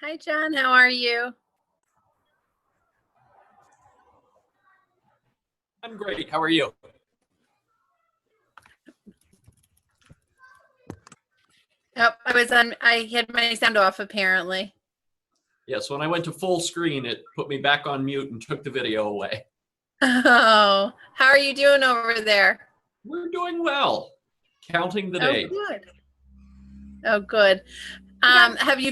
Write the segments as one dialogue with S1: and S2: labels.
S1: Hi, John. How are you?
S2: I'm great. How are you?
S1: Oh, I had my sound off apparently.
S2: Yes, when I went to full screen, it put me back on mute and took the video away.
S1: Oh, how are you doing over there?
S2: We're doing well. Counting the days.
S1: Oh, good. Oh, good. Have you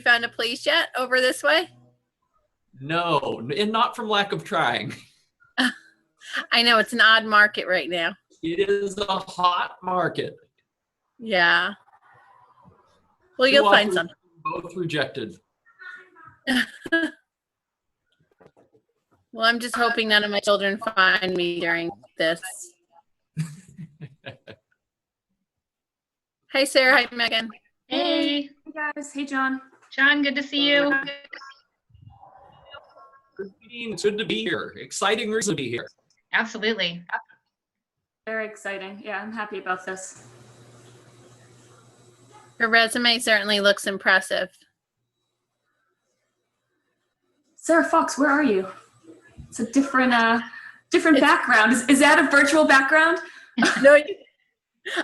S1: found a place yet over this way?
S2: No, and not from lack of trying.
S1: I know it's an odd market right now.
S2: It is a hot market.
S1: Yeah. Well,
S2: Two
S1: you'll find
S2: offers,
S1: something.
S2: both rejected.
S1: Well, I'm just hoping none of my children find me during this. Hi, Sarah. Hi, Megan.
S3: Hey.
S4: Hey guys. Hey John.
S3: John, good to see you.
S2: It's good to be here. Exciting reason to be here.
S3: Absolutely.
S4: Very exciting. Yeah, I'm happy about this.
S1: Her resume certainly looks impressive.
S4: Sarah Fox, where are you? It's a different background. Is that a virtual background?
S1: No,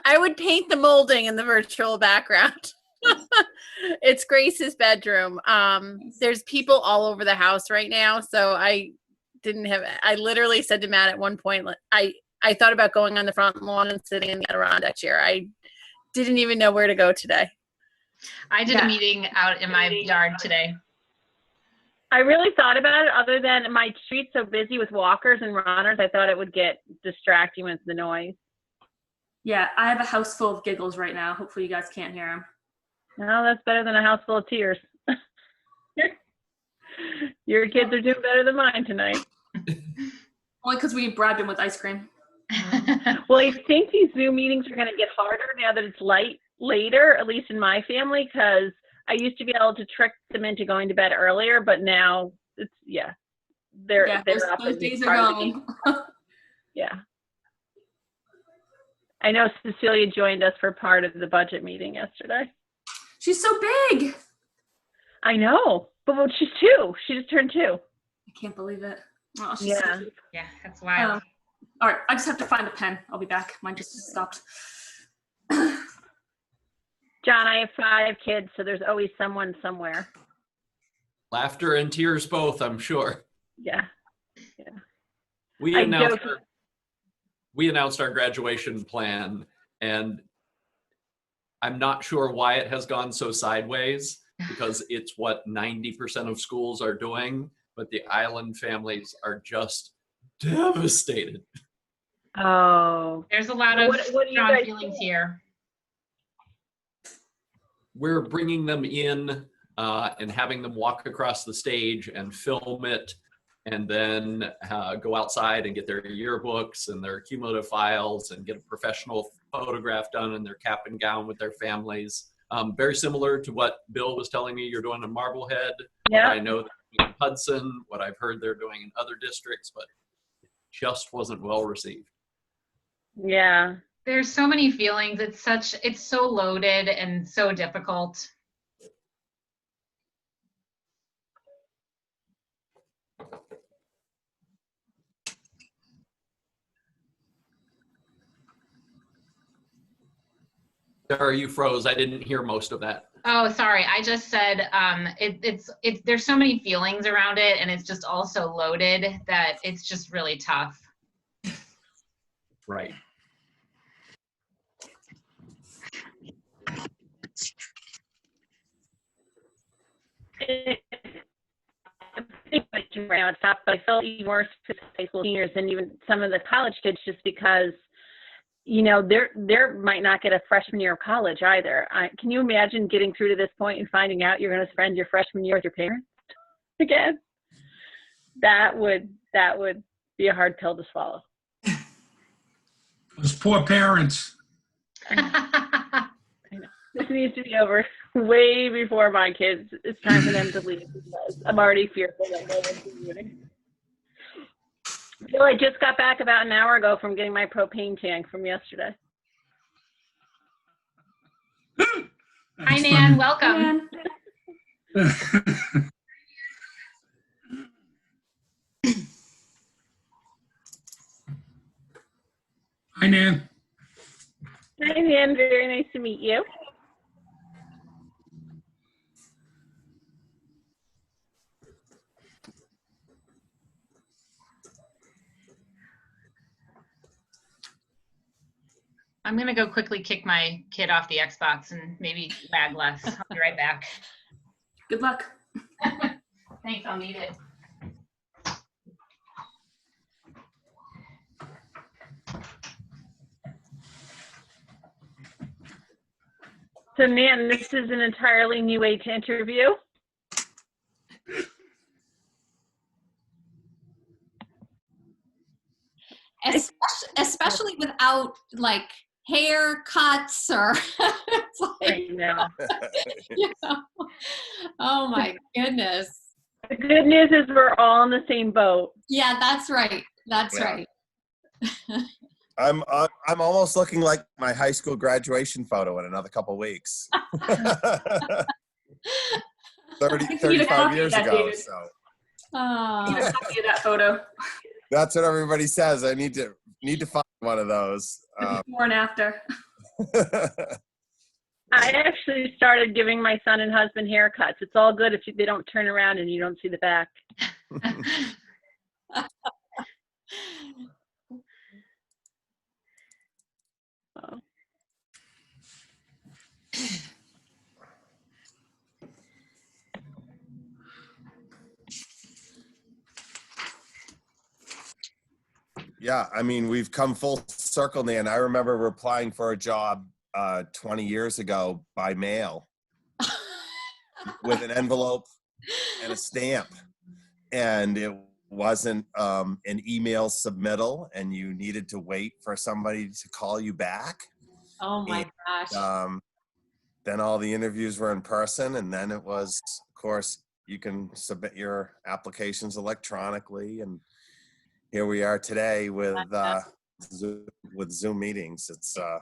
S1: I would paint the molding in the virtual background. It's Grace's bedroom. There's people all over the house right now, so I literally said to Matt at one point, I thought about going on the front lawn and sitting in the Adirondack chair. I didn't even know where to go today.
S3: I did a meeting out in my yard today.
S1: I really thought about it. Other than my street's so busy with walkers and runners, I thought it would get distracting with the noise.
S4: Yeah, I have a house full of giggles right now. Hopefully you guys can't hear them.
S1: No, that's better than a house full of tears. Your kids are doing better than mine tonight.
S4: Only because we bribed them with ice cream.
S1: Well, I think these Zoom meetings are going to get harder now that it's later, at least in my family, because I used to be able to trick them into going to bed earlier, but now it's, they're up.
S4: Those days are gone.
S1: Yeah. I know Cecilia joined us for part of the budget meeting yesterday.
S4: She's so big.
S1: I know, but she's 2. She just turned 2.
S4: I can't believe it. Oh, she's
S1: Yeah.
S4: so cute.
S3: Yeah, that's wild.
S4: All right, I just have to find a pen. I'll be back. Mine just stopped.
S1: John, I have 5 kids, so there's always someone somewhere.
S2: Laughter and tears both, I'm sure.
S1: Yeah.
S2: We announced our graduation plan, and I'm not sure why it has gone so sideways, because it's what 90% of schools are doing, but the island families are just devastated.
S1: Oh.
S3: There's a lot of
S1: What do you
S3: strong
S1: guys
S3: feelings
S1: do?
S3: here.
S2: We're bringing them in and having them walk across the stage and film it, and then go outside and get their yearbooks and their cumulative files and get a professional photograph done in their cap and gown with their families. Very similar to what Bill was telling me you're doing in Marblehead.
S1: Yeah.
S2: What I know they're doing in Hudson, what I've heard they're doing in other districts, but it just wasn't well received.
S1: Yeah.
S3: There's so many feelings. It's so loaded and so difficult.
S2: Sarah, you froze. I didn't hear most of that.
S3: Oh, sorry. I just said there's so many feelings around it, and it's just all so loaded that it's just really tough.
S2: Right.
S1: Around top, but I felt even worse for high school seniors and even some of the college kids, just because, there might not get a freshman year of college either. Can you imagine getting through to this point and finding out you're going to spend your freshman year with your parents again? That would be a hard pill to swallow.
S5: Those poor parents.
S1: I know. This needs to be over way before my kids. It's time for them to leave, because I'm already fearful that no one's leaving. So I just got back about an hour ago from getting my propane tank from yesterday.
S3: Hi, Nan. Welcome.
S4: Man.
S5: Hi, Nan.
S1: Hi, Nan. Very nice to meet you.
S3: I'm gonna go quickly kick my kid off the Xbox and maybe lag less. I'll be right back.
S4: Good luck.
S3: Thanks, I'll need it.
S1: So, Nan, this is an entirely new way to interview.
S6: Especially without like haircuts or it's like,
S1: I know.
S6: you know. Oh my goodness.
S1: The good news is we're all in the same boat.
S6: Yeah, that's right. That's
S7: Yeah.
S6: right.
S7: I'm almost looking like my high school graduation photo in another couple weeks. 35 years
S4: that,
S7: ago.
S4: David.
S7: So
S6: Oh,
S4: Need a copy of that photo.
S7: that's what everybody says. I need to find one of those.
S4: Before and after.
S1: I actually started giving my son and husband haircuts. It's all good if they don't turn around and you don't see the back. Oh.
S7: Yeah, I mean, we've come full circle, Nan. I remember applying for a job 20 years ago by mail with an envelope and a stamp. And it wasn't an email submittal, and you needed to wait for somebody to call you back.
S6: oh my gosh.
S7: Then all the interviews were in person, and then it was, of course, you can submit your applications electronically, and here we are today with Zoom meetings. It's a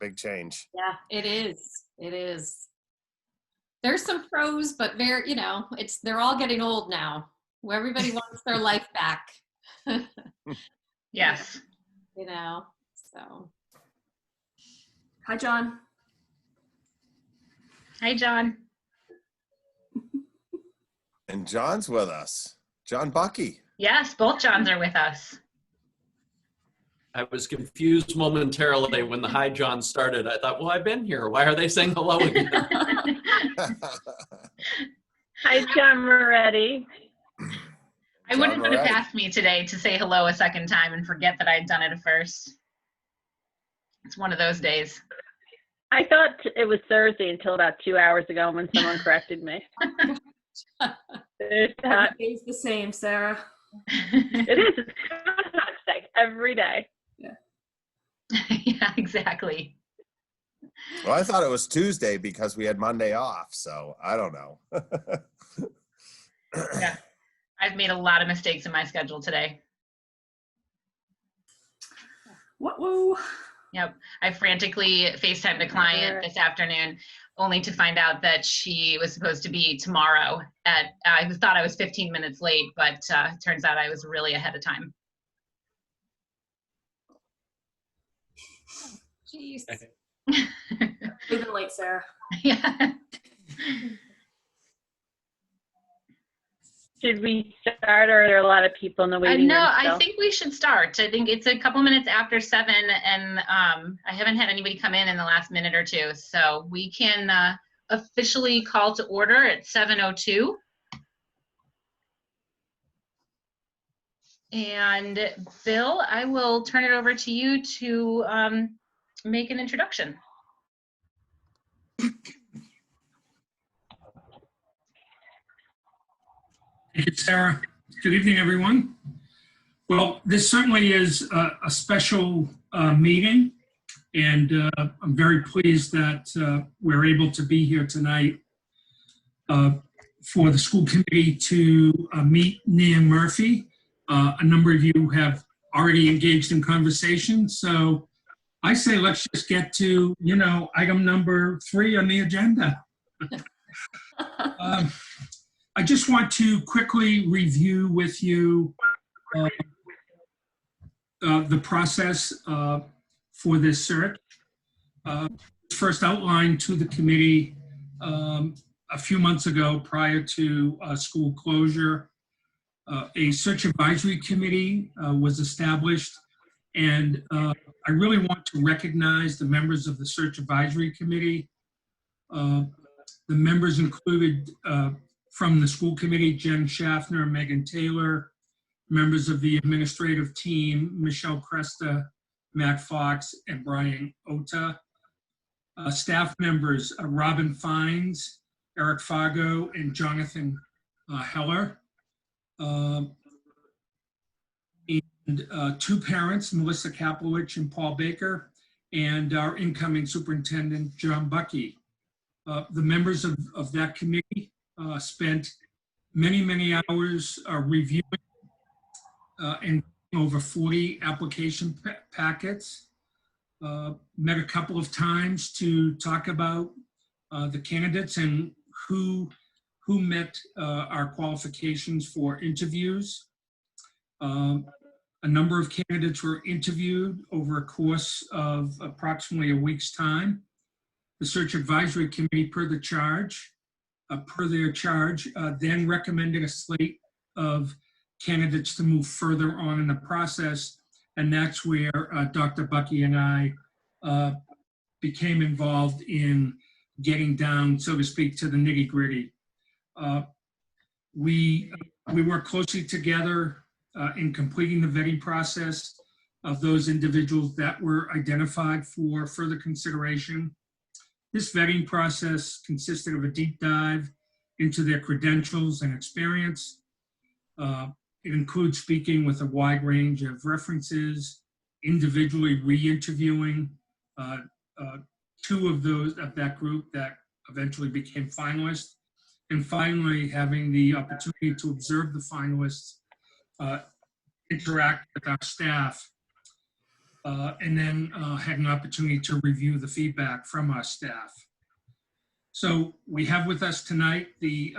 S7: big change.
S6: Yeah, it is. It is. There's some pros, but they're all getting old now. Where everybody wants their life back.
S3: Yes.
S6: So.
S4: Hi, John.
S3: Hi, John.
S7: And John's with us. John Bucky.
S3: Yes, both Johns are with us.
S2: I was confused momentarily when the Hi John started. I thought, well, I've been here. Why are they saying hello again?
S1: Hi, John Moretti.
S3: I wouldn't put it
S7: Moretti.
S3: past me today to say hello a second time and forget that I'd done it at first. It's one of those days.
S1: I thought it was Thursday until about 2 hours ago when someone corrected me. There's that.
S4: It's the same, Sarah.
S1: It is. It's Groundhog Day every day.
S3: Yeah, exactly.
S7: Well, I thought it was Tuesday because we had Monday off, so I don't know.
S3: Yeah. I've made a lot of mistakes in my schedule today.
S4: Woo.
S3: Yep. I frantically FaceTimed a client this afternoon only to find out that she was supposed to be tomorrow at, I thought I was 15 minutes late, but turns out I was really ahead of time.
S6: Jeez.
S4: Even late, Sarah.
S3: Yeah.
S1: Should we start, or are there a lot of people in the waiting
S3: No,
S1: room
S3: I
S1: still?
S3: think we should start. I think it's a couple minutes after 7, and I haven't had anybody come in the last minute or two, so we can officially call to order at 7:02. And Bill, I will turn it over to you to make an introduction.
S5: Thank you, Sarah. Good evening, everyone. Well, this certainly is a special meeting, and I'm very pleased that we're able to be here tonight for the school committee to meet Nan Murphy. A number of you have already engaged in conversation, so I say let's just get to, item number 3 on the agenda. I just want to quickly review with you the process for this search. First outlined to the committee a few months ago prior to school closure. A search advisory committee was established, and I really want to recognize the members of the search advisory committee. The members included from the school committee, Jen Schaffner, Megan Taylor, members of the administrative team, Michelle Cresta, Matt Fox, and Brian Ota. Staff members, Robin Fines, Eric Fargo, and Jonathan Heller. And two parents, Melissa Kaplowitz and Paul Baker, and our incoming superintendent, John Bucky. The members of that committee spent many hours reviewing and over 40 application packets. Met a couple of times to talk about the candidates and who met our qualifications for interviews. A number of candidates were interviewed over a course of approximately a week's time. The Search Advisory Committee, per their charge, then recommended a slate of candidates to move further on in the process, and that's where Dr. Bucky and I became involved in getting down, so to speak, to the nitty-gritty. We work closely together in completing the vetting process of those individuals that were identified for further consideration. This vetting process consisted of a deep dive into their credentials and experience. It includes speaking with a wide range of references, individually re-interviewing two of that group that eventually became finalists, and finally having the opportunity to observe the finalists interact with our staff, and then had an opportunity to review the feedback from our staff. So we have with us tonight the,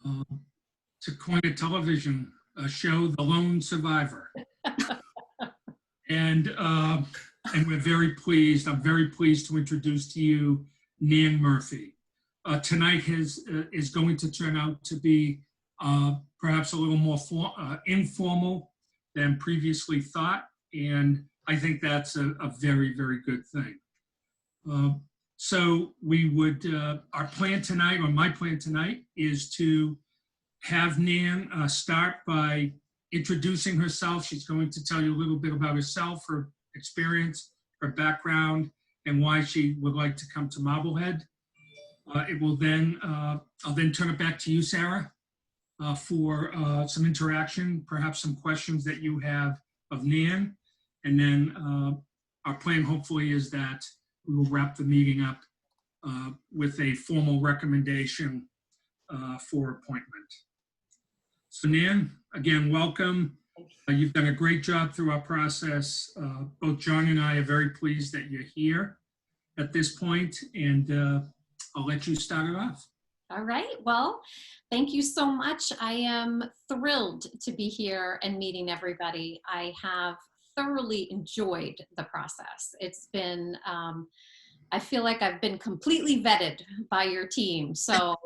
S5: to coin a television show, The Lone Survivor. And we're very pleased, I'm very pleased to introduce to you Nan Murphy. Tonight is going to turn out to be perhaps a little more informal than previously thought, and I think that's a very, very good thing. So we would, our plan tonight, or my plan tonight, is to have Nan start by introducing herself. She's going to tell you a little bit about herself, her experience, her background, and why she would like to come to Marblehead. It will then, I'll then turn it back to you, Sarah, for some interaction, perhaps some questions that you have of Nan. And then our plan hopefully is that we will wrap the meeting up with a formal recommendation for appointment. So Nan, again, welcome. You've done a great job through our process. Both John and I are very pleased that you're here at this point, and I'll let you start it off.
S6: All right. Well, thank you so much. I am thrilled to be here and meeting everybody. I have thoroughly enjoyed the process. It's been, I feel like I've been completely vetted by your team. So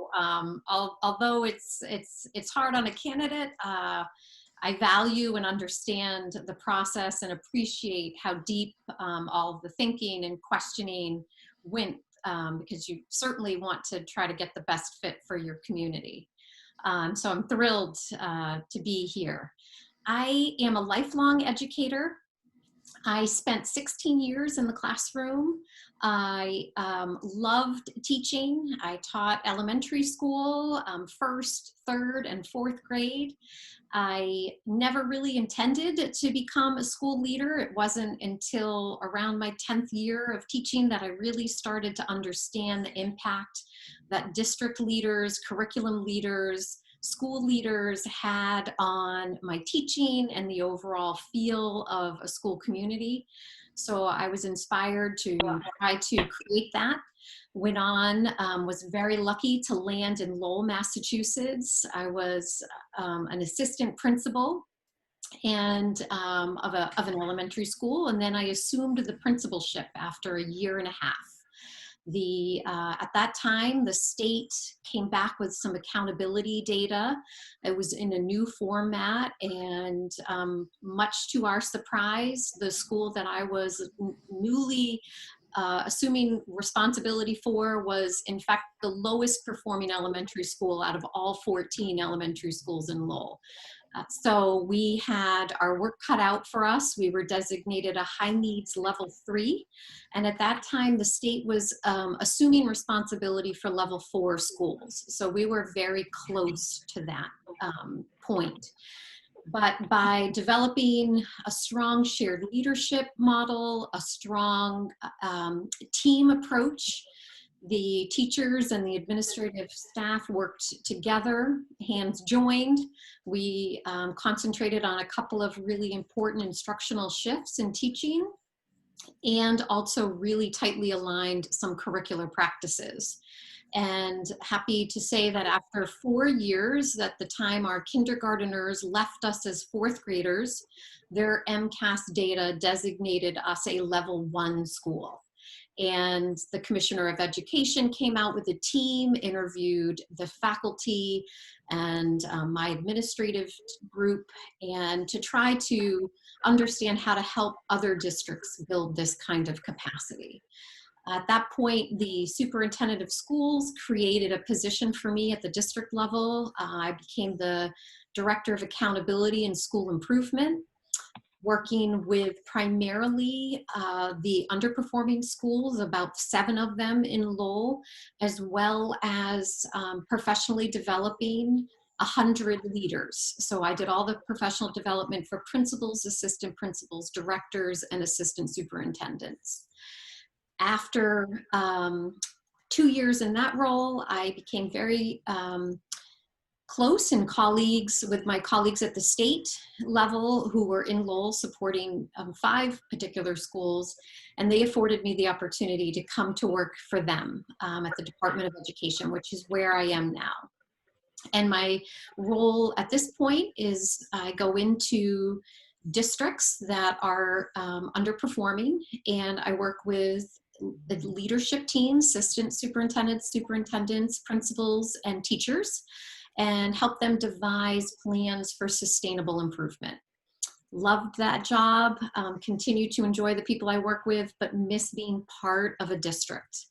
S6: although it's hard on a candidate, I value and understand the process and appreciate how deep all of the thinking and questioning went, because you certainly want to try to get the best fit for your community. So I'm thrilled to be here. I am a lifelong educator. I spent 16 years in the classroom. I loved teaching. I taught elementary school, first, third, and fourth grade. I never really intended to become a school leader. It wasn't until around my 10th year of teaching that I really started to understand the impact that district leaders, curriculum leaders, school leaders had on my teaching and the overall feel of a school community. So I was inspired to try to create that. Went on, was very lucky to land in Lowell, Massachusetts. I was an assistant principal and of an elementary school, and then I assumed the principalship after a year and a half. At that time, the state came back with some accountability data. It was in a new format, and much to our surprise, the school that I was newly assuming responsibility for was in fact the lowest performing elementary school out of all 14 elementary schools in Lowell. So we had our work cut out for us. We were designated a high needs level 3. And at that time, the state was assuming responsibility for level 4 schools. So we were very close to that point. But by developing a strong shared leadership model, a strong team approach, the teachers and the administrative staff worked together, hands joined. We concentrated on a couple of really important instructional shifts in teaching, and also really tightly aligned some curricular practices. And happy to say that after 4 years, at the time our kindergarteners left us as 4th graders, their MCAS data designated us a level 1 school. And the Commissioner of Education came out with a team, interviewed the faculty and my administrative group, and to try to understand how to help other districts build this kind of capacity. At that point, the superintendent of schools created a position for me at the district level. I became the director of accountability and school improvement, working with primarily the underperforming schools, about 7 of them in Lowell, as well as professionally developing 100 leaders. So I did all the professional development for principals, assistant principals, directors, and assistant superintendents. After 2 years in that role, I became very close and colleagues with my colleagues at the state level who were in Lowell supporting 5 particular schools, and they afforded me the opportunity to come to work for them at the Department of Education, which is where I am now. And my role at this point is I go into districts that are underperforming, and I work with the leadership teams, assistant superintendents, superintendents, principals, and teachers, and help them devise plans for sustainable improvement. Loved that job, continue to enjoy the people I work with, but miss being part of a district.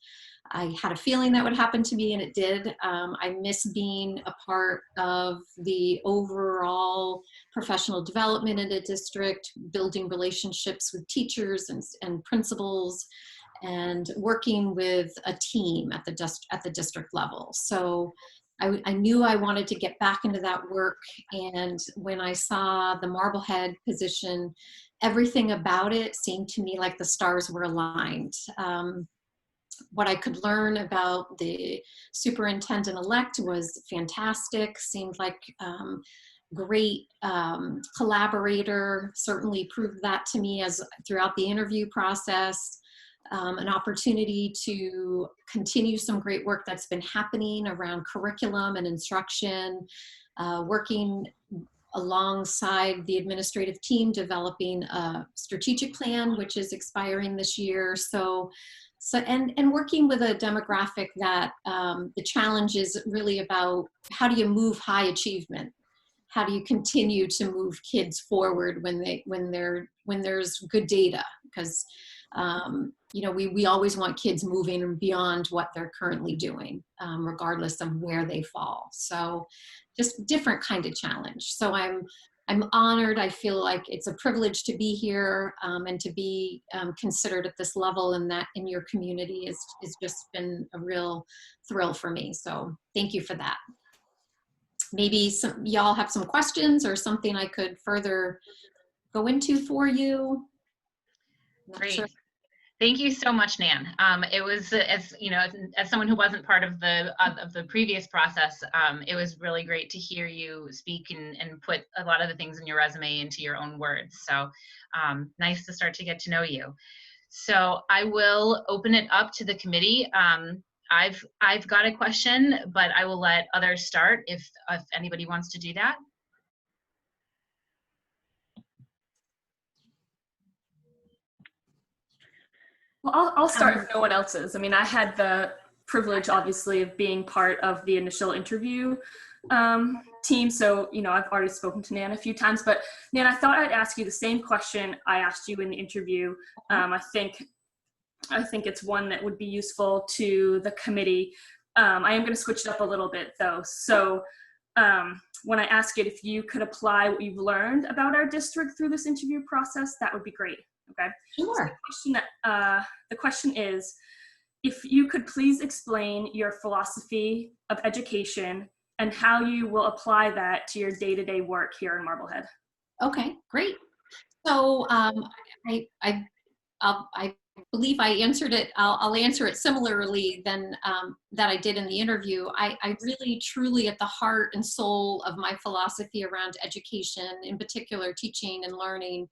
S6: I had a feeling that would happen to me, and it did. I miss being a part of the overall professional development in a district, building relationships with teachers and principals, and working with a team at the district level. So I knew I wanted to get back into that work, and when I saw the Marblehead position, everything about it seemed to me like the stars were aligned. What I could learn about the superintendent-elect was fantastic, seemed like great collaborator, certainly proved that to me as throughout the interview process. An opportunity to continue some great work that's been happening around curriculum and instruction, working alongside the administrative team, developing a strategic plan, which is expiring this year. And working with a demographic that the challenge is really about how do you move high achievement? How do you continue to move kids forward when there's good data? Because you know, we always want kids moving beyond what they're currently doing, regardless of where they fall. So just different kind of challenge. So I'm honored. I feel like it's a privilege to be here and to be considered at this level, and that in your community is just been a real thrill for me. So thank you for that. Maybe y'all have some questions or something I could further go into for you.
S3: Great.
S6: Sure.
S3: Thank you so much, Nan. It was, as you know, as someone who wasn't part of the previous process, it was really great to hear you speak and put a lot of the things in your resume into your own words. So nice to start to get to know you. So I will open it up to the committee. I've got a question, but I will let others start if anybody wants to do that.
S4: Well, I'll start if no one else is. I mean, I had the privilege, obviously, of being part of the initial interview team. So, you know, I've already spoken to Nan a few times, but Nan, I thought I'd ask you the same question I asked you in the interview. I think it's one that would be useful to the committee. I am going to switch it up a little bit, though. So when I ask it, if you could apply what you've learned about our district through this interview process, that would be great. Okay.
S6: Sure.
S4: So the question is, if you could please explain your philosophy of education and how you will apply that to your day-to-day work here in Marblehead.
S6: Okay, great. So I believe I answered it. I'll answer it similarly than that I did in the interview. I really, truly, at the heart and soul of my philosophy around education, in particular teaching and learning,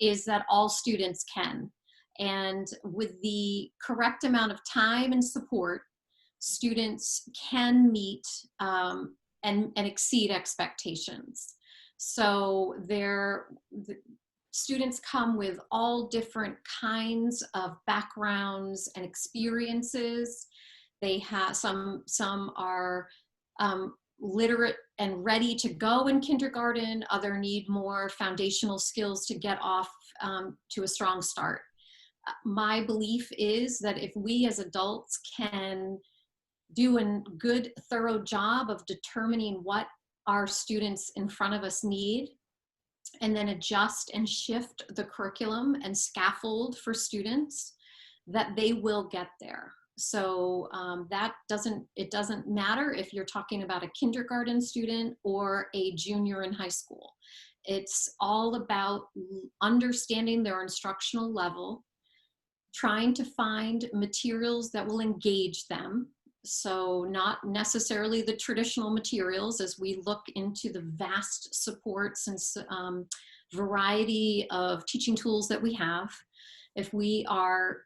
S6: is that all students can. And with the correct amount of time and support, students can meet and exceed expectations. So students come with all different kinds of backgrounds and experiences. They have some are literate and ready to go in kindergarten. Other need more foundational skills to get off to a strong start. My belief is that if we as adults can do a good, thorough job of determining what our students in front of us need, and then adjust and shift the curriculum and scaffold for students, that they will get there. So it doesn't matter if you're talking about a kindergarten student or a junior in high school. It's all about understanding their instructional level, trying to find materials that will engage them. So not necessarily the traditional materials, as we look into the vast supports and variety of teaching tools that we have. If we are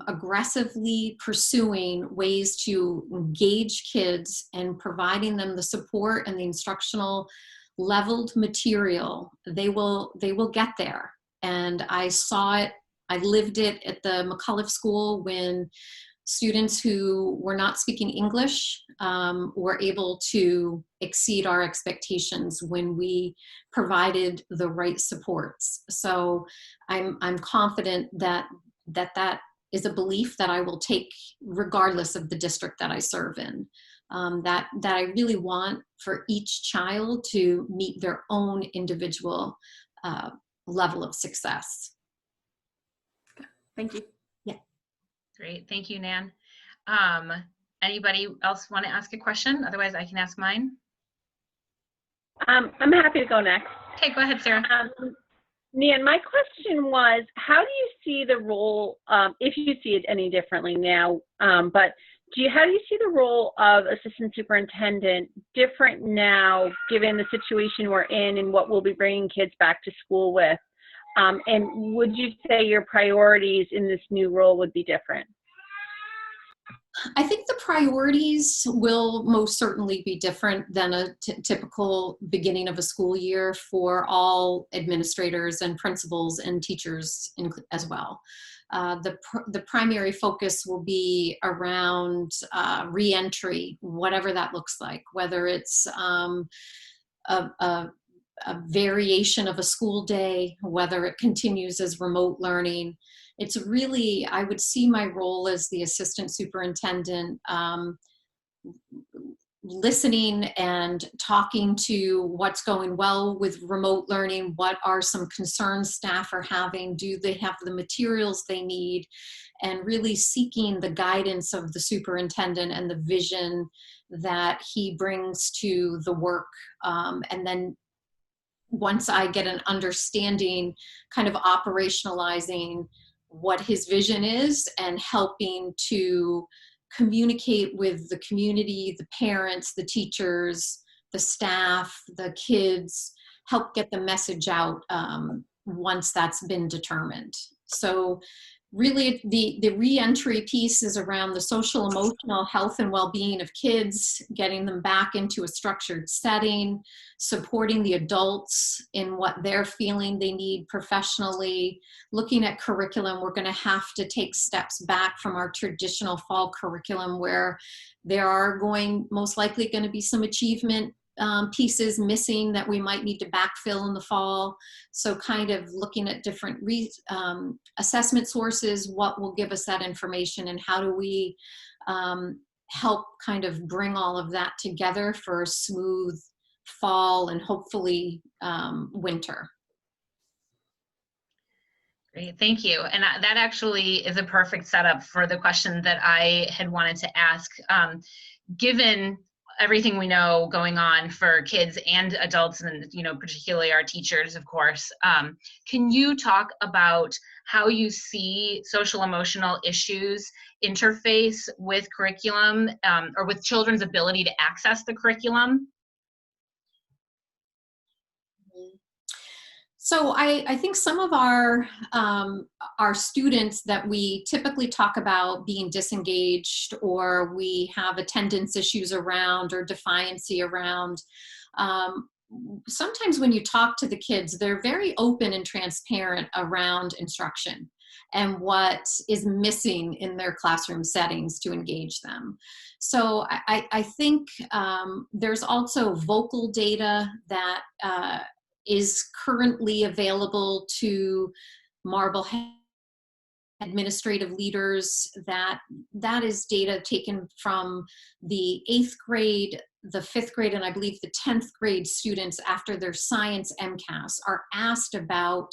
S6: aggressively pursuing ways to engage kids and providing them the support and the instructional leveled material, they will get there. And I saw it, I lived it at the McCullough School when students who were not speaking English were able to exceed our expectations when we provided the right supports. So I'm confident that is a belief that I will take regardless of the district that I serve in. That I really want for each child to meet their own individual level of success.
S4: Thank you.
S3: Great, thank you, Nan. Anybody else want to ask a question? Otherwise, I can ask mine.
S8: I'm happy to go next.
S3: Okay, go ahead, Sarah.
S8: Nan, my question was, how do you see the role, if you see it any differently now, but how do you see the role of assistant superintendent different now, given the situation we're in and what we'll be bringing kids back to school with? And would you say your priorities in this new role would be different?
S6: I think the priorities will most certainly be different than a typical beginning of a school year for all administrators and principals and teachers as well. The primary focus will be around re-entry, whatever that looks like, whether it's a variation of a school day, whether it continues as remote learning. It's really, I would see my role as the assistant superintendent, listening and talking to what's going well with remote learning, what are some concerns staff are having, do they have the materials they need, and really seeking the guidance of the superintendent and the vision that he brings to the work. And then once I get an understanding, kind of operationalizing what his vision is and helping to communicate with the community, the parents, the teachers, the staff, the kids, help get the message out once that's been determined. So really the re-entry piece is around the social emotional health and well-being of kids, getting them back into a structured setting, supporting the adults in what they're feeling they need professionally, looking at curriculum. We're going to have to take steps back from our traditional fall curriculum where there are most likely going to be some achievement pieces missing that we might need to backfill in the fall. So kind of looking at different assessment sources, what will give us that information, and how do we help kind of bring all of that together for a smooth fall and hopefully winter.
S3: Great, thank you. And that actually is a perfect setup for the question that I had wanted to ask. Given everything we know going on for kids and adults, and particularly our teachers, of course, can you talk about how you see social emotional issues interface with curriculum or with children's ability to access the curriculum?
S6: So I think some of our students that we typically talk about being disengaged, or we have attendance issues around, or defiancy around, sometimes when you talk to the kids, they're very open and transparent around instruction and what is missing in their classroom settings to engage them. So I think there's also vocal data that is currently available to Marblehead administrative leaders. That is data taken from the 8th grade, the 5th grade, and I believe the 10th grade students after their science MCAS are asked about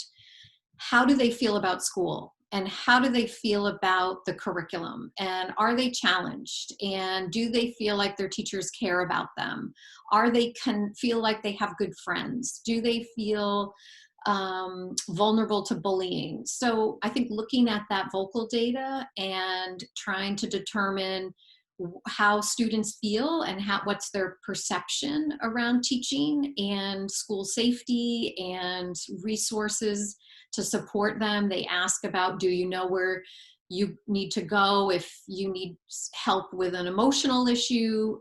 S6: how do they feel about school, and how do they feel about the curriculum, and are they challenged, and do they feel like their teachers care about them? Are they feel like they have good friends? Do they feel vulnerable to bullying? So I think looking at that vocal data and trying to determine how students feel and what's their perception around teaching and school safety and resources to support them. They ask about, do you know where you need to go if you need help with an emotional issue?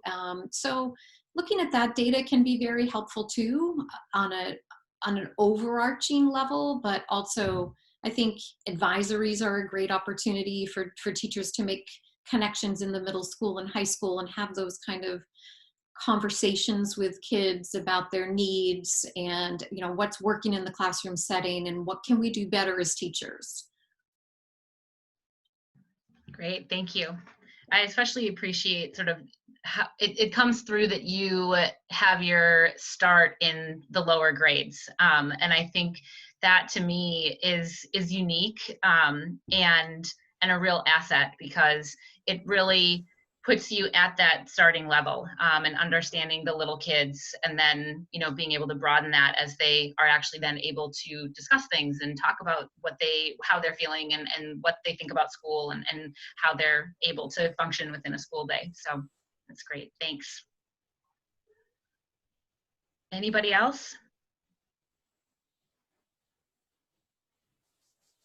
S6: So looking at that data can be very helpful too on an overarching level, but also I think advisories are a great opportunity for teachers to make connections in the middle school and high school and have those kind of conversations with kids about their needs and what's working in the classroom setting and what can we do better as teachers.
S3: Great, thank you. I especially appreciate sort of how it comes through that you have your start in the lower grades, and I think that to me is unique and a real asset, because it really puts you at that starting level and understanding the little kids, and then being able to broaden that as they are actually then able to discuss things and talk about how they're feeling and what they think about school and how they're able to function within a school day. So that's great, thanks. Anybody else?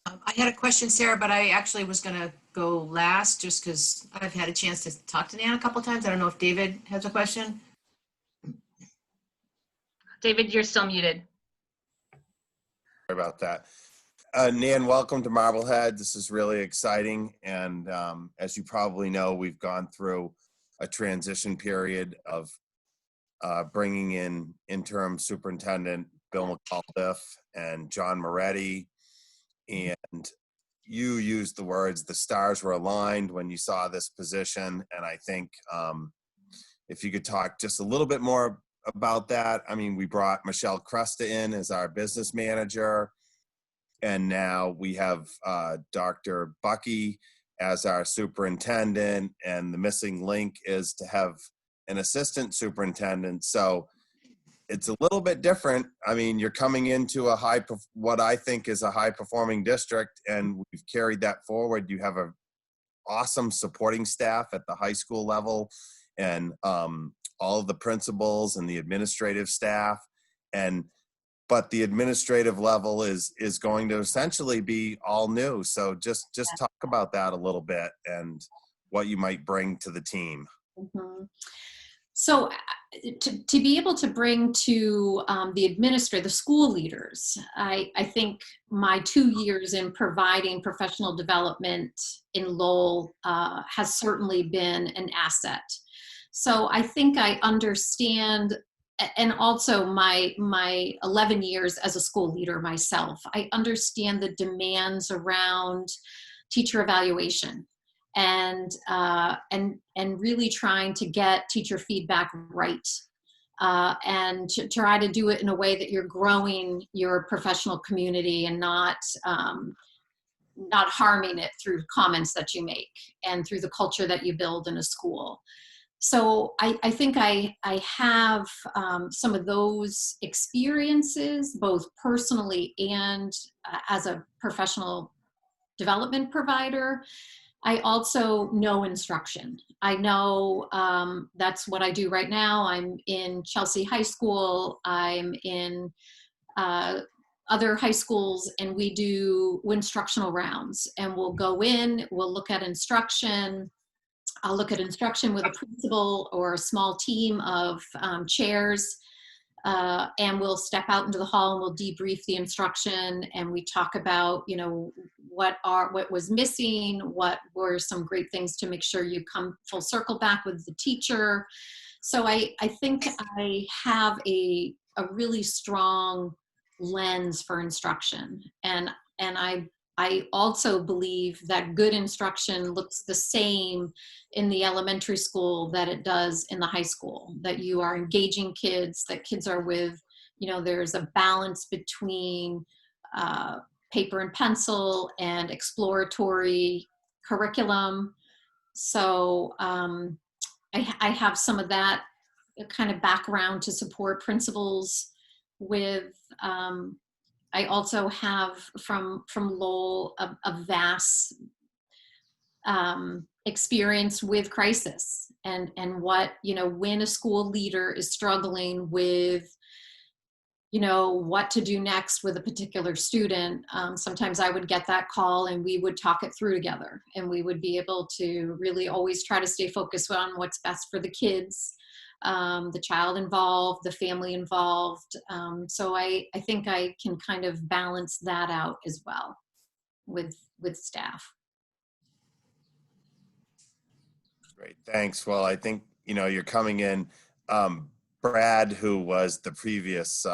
S9: I had a question, Sarah, but I actually was going to go last just because I've had a chance to talk to Nan a couple of times. I don't know if David has a question.
S3: David, you're still muted.
S7: Sorry about that. Nan, welcome to Marblehead. This is really exciting. And as you probably know, we've gone through a transition period of bringing in interim superintendent Bill McAuliffe and John Moretti. And you used the words, the stars were aligned when you saw this position. And I think if you could talk just a little bit more about that. I mean, we brought Michelle Cresta in as our business manager. And now we have Dr. Bucky as our superintendent. And the missing link is to have an assistant superintendent. So it's a little bit different. I mean, you're coming into what I think is a high performing district, and we've carried that forward. You have a awesome supporting staff at the high school level, and all of the principals and the administrative staff, but the administrative level is going to essentially be all new. So just talk about that a little bit and what you might bring to the team.
S6: Mm-hmm. So to be able to bring to the school leaders, I think my 2 years in providing professional development in Lowell has certainly been an asset. So I think I understand, and also my 11 years as a school leader myself, I understand the demands around teacher evaluation. And really trying to get teacher feedback right, and to try to do it in a way that you're growing your professional community and not harming it through comments that you make and through the culture that you build in a school. So I think I have some of those experiences, both personally and as a professional development provider. I also know instruction. I know that's what I do right now. I'm in Chelsea High School. I'm in other high schools, and we do instructional rounds. And we'll go in, we'll look at instruction. I'll look at instruction with a principal or a small team of chairs. And we'll step out into the hall and we'll debrief the instruction, and we talk about, what was missing, what were some great things to make sure you come full circle back with the teacher. So I think I have a really strong lens for instruction, and I also believe that good instruction looks the same in the elementary school that it does in the high school, that you are engaging kids, that kids are with, there's a balance between paper and pencil and exploratory curriculum. So I have some of that kind of background to support principals with. I also have from Lowell a vast experience with crisis and what, when a school leader is struggling with, what to do next with a particular student. Sometimes I would get that call and we would talk it through together, and we would be able to really always try to stay focused on what's best for the kids, the child involved, the family involved. So I think I can kind of balance that out as well with staff.
S7: Great, thanks. Well, I think, you're coming in, Brad, who was the previous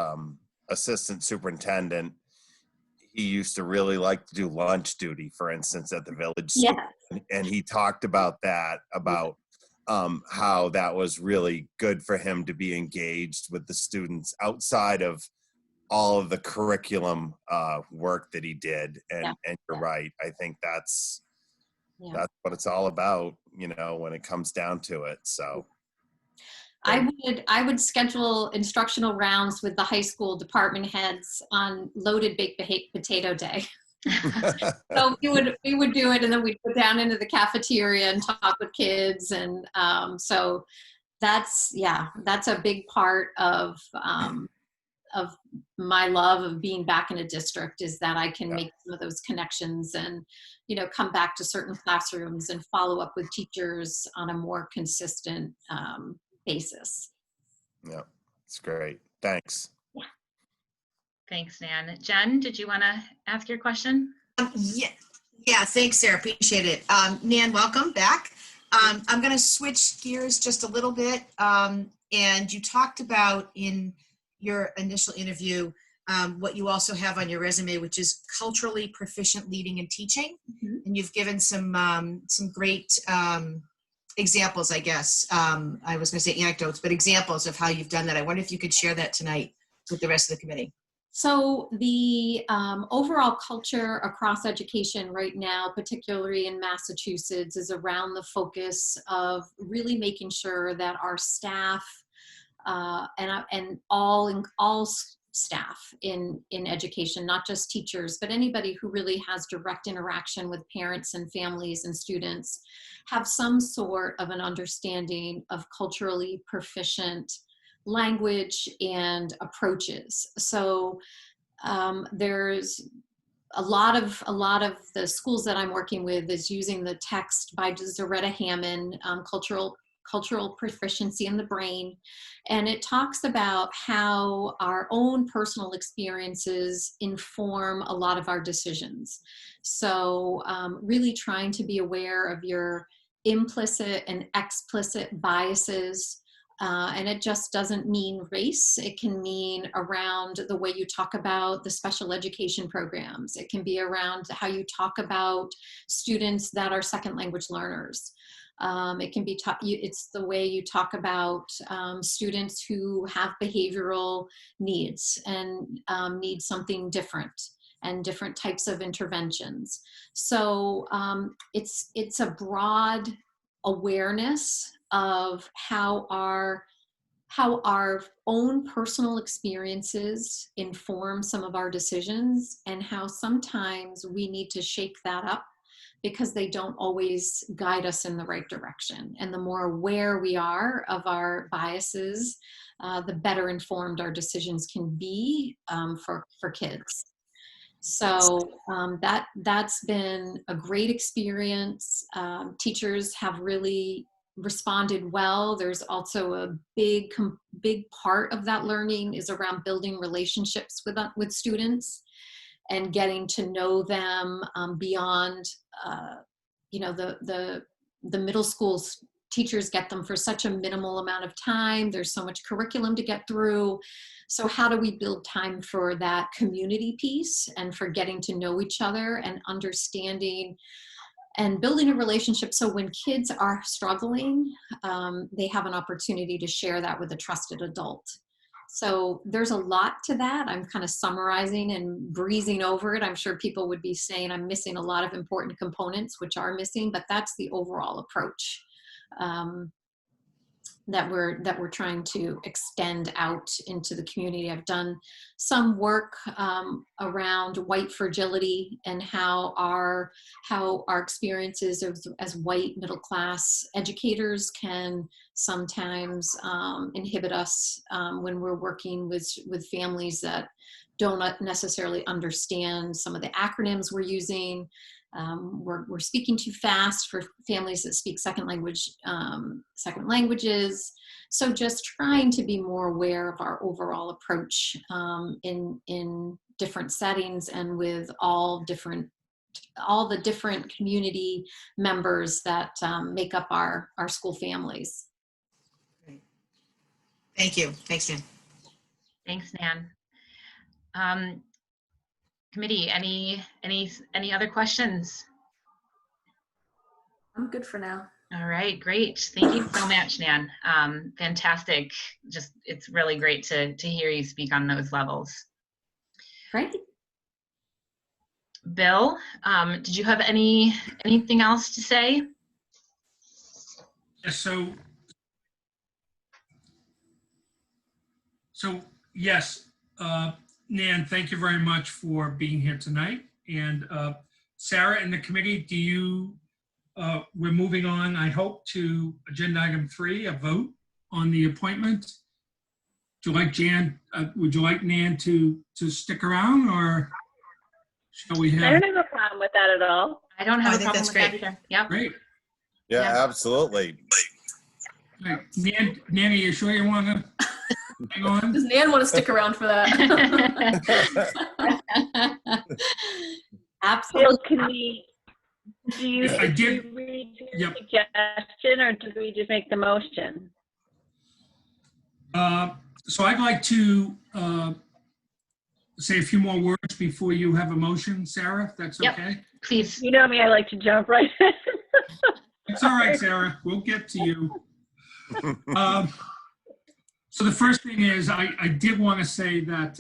S7: assistant superintendent, he used to really like to do lunch duty, for instance, at the village school.
S6: Yeah.
S7: And he talked about how that was really good for him to be engaged with the students outside of all of the curriculum work that he did. And you're right. I think that's what it's all about, when it comes down to it. So
S6: I would schedule instructional rounds with the high school department heads on loaded baked potato day. So we would do it, and then we'd go down into the cafeteria and talk with kids, and so that's a big part of my love of being back in a district, is that I can make some of those connections and come back to certain classrooms and follow up with teachers on a more consistent basis.
S7: Yeah, it's great. Thanks.
S6: Yeah.
S3: Thanks, Nan. Jen, did you want to ask your question?
S9: Yeah, thanks, Sarah. Appreciate it. Nan, welcome back. I'm going to switch gears just a little bit. And you talked about in your initial interview what you also have on your resume, which is culturally proficient leading and teaching. Mm-hmm. And you've given some great examples, I guess. I was going to say anecdotes, but examples of how you've done that. I wonder if you could share that tonight with the rest of the committee.
S6: So the overall culture across education right now, particularly in Massachusetts, is around the focus of really making sure that our staff and all staff in education, not just teachers, but anybody who really has direct interaction with parents and families and students, have some sort of an understanding of culturally proficient language and approaches. So there's a lot of the schools that I'm working with is using the text by Zaretta Hammond, Cultural Proficiency in the Brain. And it talks about how our own personal experiences inform a lot of our decisions. So really trying to be aware of your implicit and explicit biases. And it just doesn't mean race. It can mean around the way you talk about the special education programs. It can be around how you talk about students that are second language learners. It can be, it's the way you talk about students who have behavioral needs and need something different and different types of interventions. So it's a broad awareness of how our own personal experiences inform some of our decisions, and how sometimes we need to shake that up because they don't always guide us in the right direction. And the more aware we are of our biases, the better informed our decisions can be for kids. So that's been a great experience. Teachers have really responded well. There's also a big part of that learning is around building relationships with students and getting to know them beyond, the middle school teachers get them for such a minimal amount of time. There's so much curriculum to get through. So how do we build time for that community piece and for getting to know each other and understanding and building a relationship, so when kids are struggling, they have an opportunity to share that with a trusted adult. So there's a lot to that. I'm kind of summarizing and breezing over it. I'm sure people would be saying I'm missing a lot of important components, which are missing, but that's the overall approach that we're trying to extend out into the community. I've done some work around white fragility and how our experiences as white middle class educators can sometimes inhibit us when we're working with families that don't necessarily understand some of the acronyms we're using. We're speaking too fast for families that speak second languages. So just trying to be more aware of our overall approach in different settings and with all the different community members that make up our school families.
S9: Great. Thank you. Thanks, Nan.
S3: Thanks, Nan. Committee, any other questions?
S4: I'm good for now.
S3: All right, great. Thank you so much, Nan. Fantastic. Just, it's really great to hear you speak on those levels.
S6: Great.
S3: Bill, did you have anything else to say?
S5: Yes, so yes, Nan, thank you very much for being here tonight. And Sarah and the committee, we're moving on, I hope, to agenda item 3, a vote on the appointment. Would you like Nan to stick around, or shall we have?
S8: I don't have a problem with that at all.
S3: I don't have
S9: I
S3: a
S9: think
S3: problem
S9: that's
S3: with that
S9: great.
S3: either. Yep.
S5: Great.
S7: Yeah, absolutely.
S5: Right. Nan, are you sure you want to hang on?
S4: Does Nan want to stick around for that?
S6: Absolutely.
S8: Bill, do you
S5: Yes, I did.
S8: read the
S5: Yep.
S8: suggestion, or do we just make the motion?
S5: So I'd like to say a few more words before you have a motion, Sarah, if that's
S3: Yep.
S5: okay?
S3: Please.
S8: You know me, I like to jump right in.
S5: It's all right, Sarah. We'll get to you. So the first thing is, I did want to say that,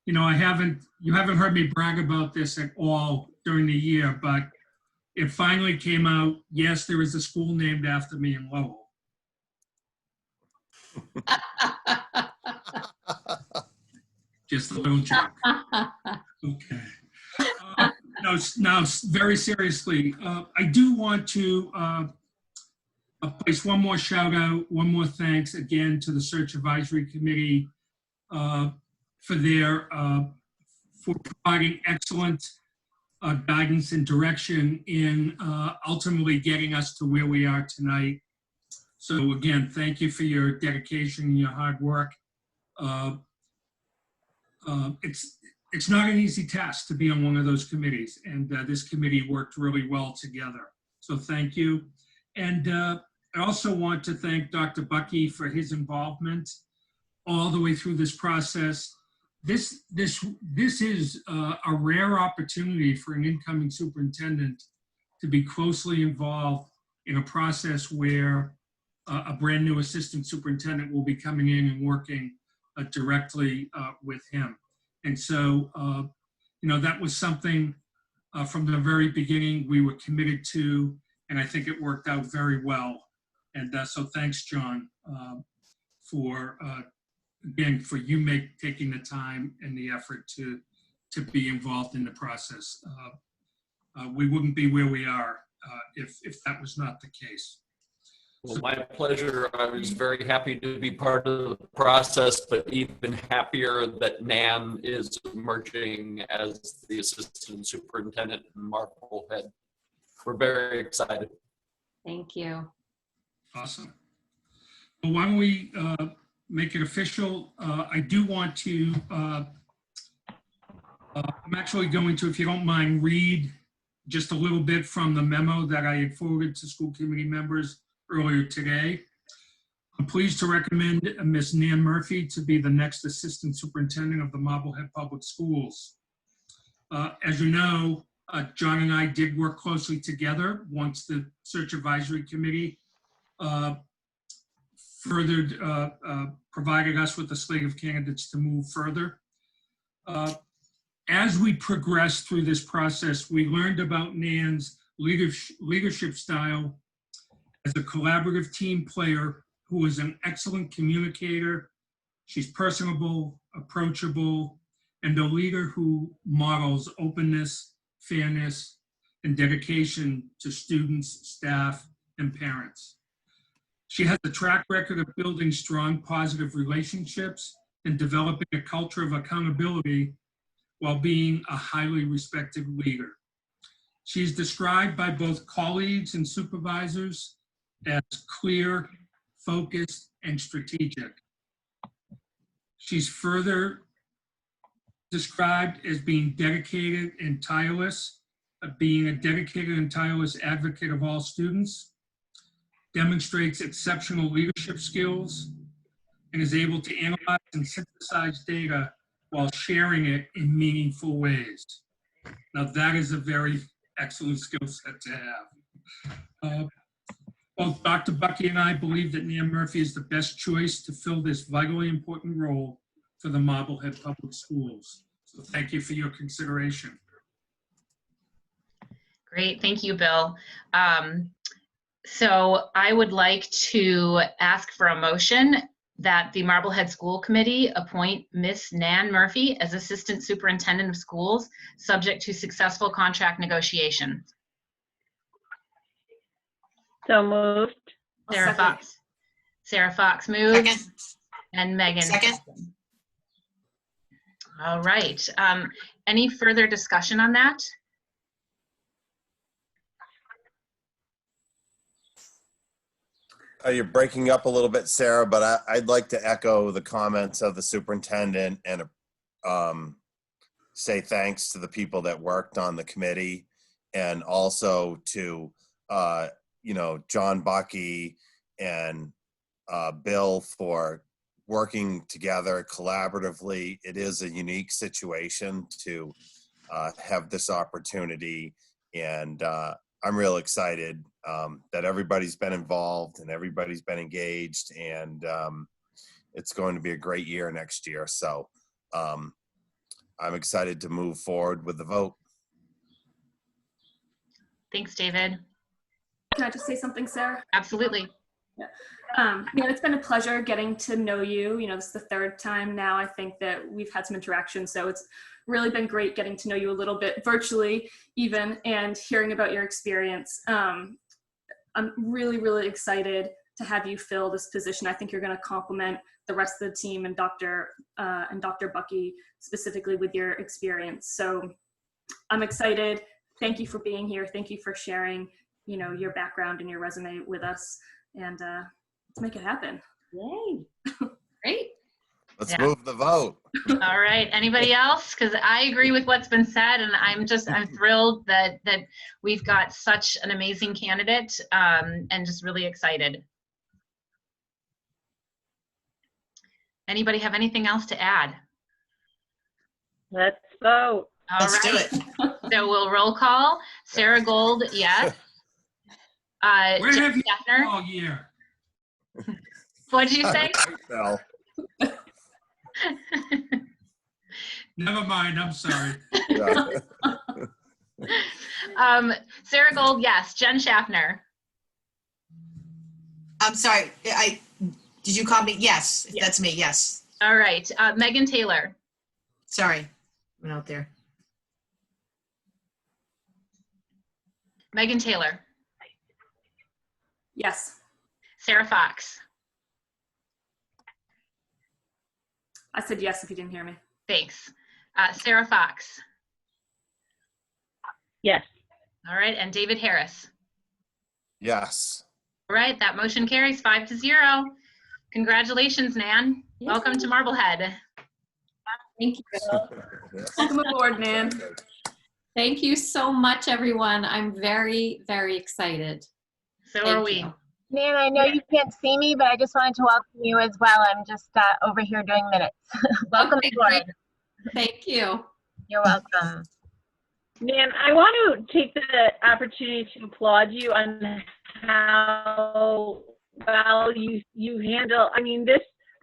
S5: you haven't heard me brag about this at all during the year, but it finally came out, yes, there is a school named after me in Lowell. Just a little joke. Okay. Now, very seriously, I do want to place one more shout out, one more thanks again to the Search Advisory Committee for providing excellent guidance and direction in ultimately getting us to where we are tonight. So again, thank you for your dedication and your hard work. It's not an easy task to be on one of those committees, and this committee worked really well together. So thank you. And I also want to thank Dr. Bucky for his involvement all the way through this process. This is a rare opportunity for an incoming superintendent to be closely involved in a process where a brand new assistant superintendent will be coming in and working directly with him. And so, that was something from the very beginning we were committed to, and I think it worked out very well. And so thanks, John, for again, for you taking the time and the effort to be involved in the process. We wouldn't be where we are if that was not the case.
S2: Well, my pleasure. I was very happy to be part of the process, but even happier that Nan is emerging as the assistant superintendent in Marblehead. We're very excited.
S6: Thank you.
S5: Awesome. Well, why don't we make it official? I do want to, I'm actually going to, if you don't mind, read just a little bit from the memo that I had forwarded to school committee members earlier today. I'm pleased to recommend Ms. Nan Murphy to be the next assistant superintendent of the Marblehead Public Schools. As you know, John and I did work closely together once the Search Advisory Committee provided us with a slate of candidates to move further. As we progressed through this process, we learned about Nan's leadership style as a collaborative team player who is an excellent communicator. She's personable, approachable, and a leader who models openness, fairness, and dedication to students, staff, and parents. She has a track record of building strong, positive relationships and developing a culture of accountability while being a highly respected leader. She's described by both colleagues and supervisors as clear, focused, and strategic. She's further described as being dedicated and tireless, being a dedicated and tireless advocate of all students, demonstrates exceptional leadership skills, and is able to analyze and synthesize data while sharing it in meaningful ways. Now that is a very excellent skill set to have. Both Dr. Bucky and I believe that Nan Murphy is the best choice to fill this vitally important role for the Marblehead Public Schools. So thank you for your consideration.
S3: Great, thank you, Bill. So I would like to ask for a motion that the Marblehead School Committee appoint Miss Nan Murphy as Assistant Superintendent of Schools, subject to successful contract negotiation.
S8: So moved.
S3: Sarah Fox. Sarah Fox moves.
S9: Second.
S3: And Megan.
S9: Second.
S3: All right. Any further discussion on that?
S7: You're breaking up a little bit, Sarah, but I'd like to echo the comments of the superintendent and say thanks to the people that worked on the committee, and also to John Bucky and Bill for working together collaboratively. It is a unique situation to have this opportunity, and I'm real excited that everybody's been involved and everybody's been engaged, and it's going to be a great year next year. So I'm excited to move forward with the vote.
S3: Thanks, David.
S4: Can I just say something, Sarah?
S3: Absolutely.
S4: Yeah. Yeah, it's been a pleasure getting to know you. You know, this is the third time now I think that we've had some interaction. So it's really been great getting to know you a little bit virtually even and hearing about your experience. I'm really, really excited to have you fill this position. I think you're going to complement the rest of the team and Dr. Bucky specifically with your experience. So I'm excited. Thank you for being here. Thank you for sharing, you know, your background and your resume with us. And let's make it happen.
S6: Yay. Great.
S7: Let's move the vote.
S3: All right. Anybody else? Because I agree with what's been said, and I'm thrilled that we've got such an amazing candidate, and just really excited. Anybody have anything else to add?
S8: Let's vote.
S3: All
S9: Let's do
S3: right.
S9: it.
S3: So we'll roll call. Sarah Gold, yes.
S5: Where
S3: Jen
S5: have you been
S3: Steffner,
S5: all year?
S3: what did you say?
S7: Bill.
S5: Never mind, I'm sorry.
S7: Yeah.
S3: Sarah Gold, yes. Jen Schaffner.
S9: I'm sorry. Did you call me? Yes, that's me. Yes.
S3: All right. Megan Taylor.
S9: Sorry. Went out there.
S3: Megan Taylor.
S4: Yes.
S3: Sarah Fox.
S4: I said yes if you didn't hear me.
S3: Thanks. Sarah Fox.
S8: Yes.
S3: All right. And David Harris.
S7: Yes.
S3: All right. That motion carries 5-0. Congratulations, Nan.
S6: Yeah.
S3: Welcome to Marblehead.
S6: Thank you.
S7: Yes.
S4: Welcome aboard, man.
S6: Thank you so much, everyone. I'm very, very excited.
S3: So
S6: Thank
S3: are we.
S6: you.
S10: Nan, I know you can't see me, but I just wanted to welcome you as well. I'm just over here doing minutes. Welcome
S6: Okay,
S10: aboard.
S6: great. Thank you.
S10: You're welcome.
S8: Nan, I want to take the opportunity to applaud you on how well you handle, I mean,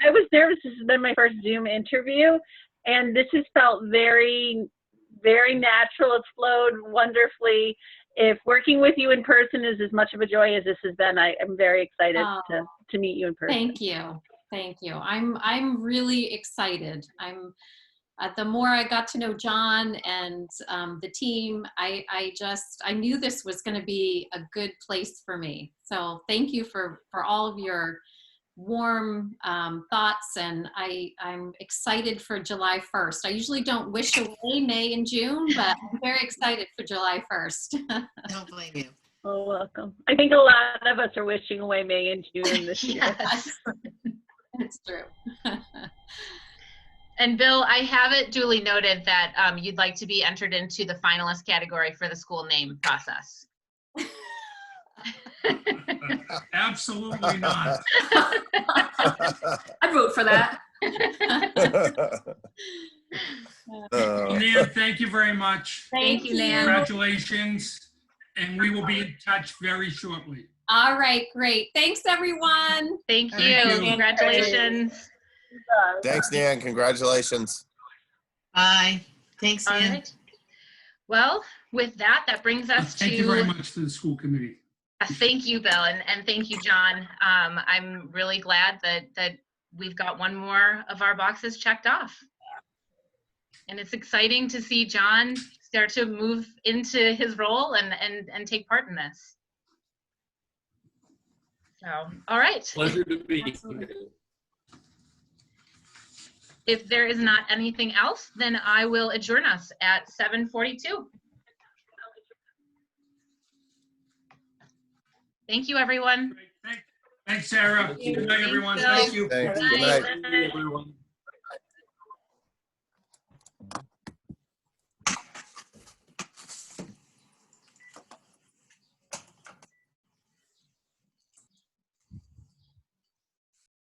S8: I was nervous. This has been my first Zoom interview, and this has felt very, very natural. It's flowed wonderfully. If working with you in person is as much of a joy as this has been, I'm very excited to meet you in person.
S6: Thank you. Thank you. I'm really excited. The more I got to know John and the team, I knew this was going to be a good place for me. So thank you for all of your warm thoughts, and I'm excited for July 1st. I usually don't wish away May and June, but I'm very excited for July 1st.
S9: Don't blame you.
S8: Oh, welcome. I think a lot of us are wishing away May and June this year.
S6: Yes, it's true.
S3: And Bill, I have it duly noted that you'd like to be entered into the finalist category for the school name process.
S5: Absolutely not.
S4: I'd vote for that.
S5: Nan, thank you very much.
S3: Thank you, Nan.
S5: Congratulations. And we will be in touch very shortly.
S6: All right, great. Thanks, everyone.
S3: Thank you.
S5: Thank you.
S3: Congratulations.
S7: Thanks, Dan. Congratulations.
S9: Bye. Thanks,
S3: All
S9: Nan.
S3: right. Well, with that brings us
S5: Thank you very much to the school committee.
S3: Thank you, Bill, and thank you, John. I'm really glad that we've got one more of our boxes checked off. And it's exciting to see John start to move into his role and take part in this. So, all right.
S2: Pleasure to be here.
S4: Absolutely.
S3: If there is not anything else, then I will adjourn us at 7:42. Thank you, everyone.
S5: Thanks, Sarah. Good night, everyone. Thank you.
S7: Thanks.
S3: Bye.
S7: Good night.
S2: Thank you, everyone.